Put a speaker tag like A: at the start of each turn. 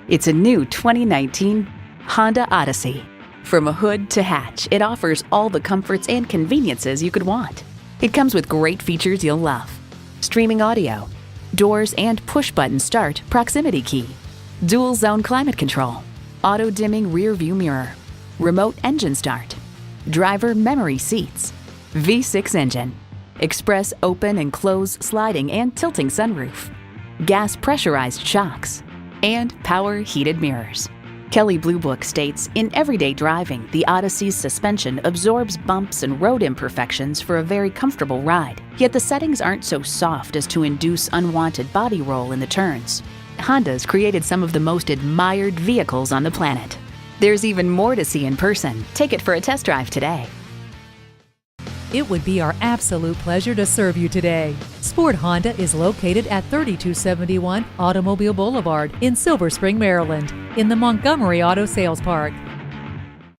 A: It's a new 2019 Honda Odyssey. From a hood to hatch, it offers all the comforts and conveniences you could want. It comes with great features you'll love: streaming audio, doors and push-button start proximity key, dual zone climate control, auto-dimming rear view mirror, remote engine start, driver memory seats, V6 engine, express open and close sliding and tilting sunroof, gas pressurized shocks, and power heated mirrors. Kelley Blue Book states, in everyday driving, the Odyssey's suspension absorbs bumps and road imperfections for a very comfortable ride. Yet the settings aren't so soft as to induce unwanted body roll in the turns. Honda's created some of the most admired vehicles on the planet. There's even more to see in person. Take it for a test drive today.
B: It would be our absolute pleasure to serve you today. Sport Honda is located at 3271 Automobile Boulevard in Silver Spring, Maryland, in the Montgomery Auto Sales Park.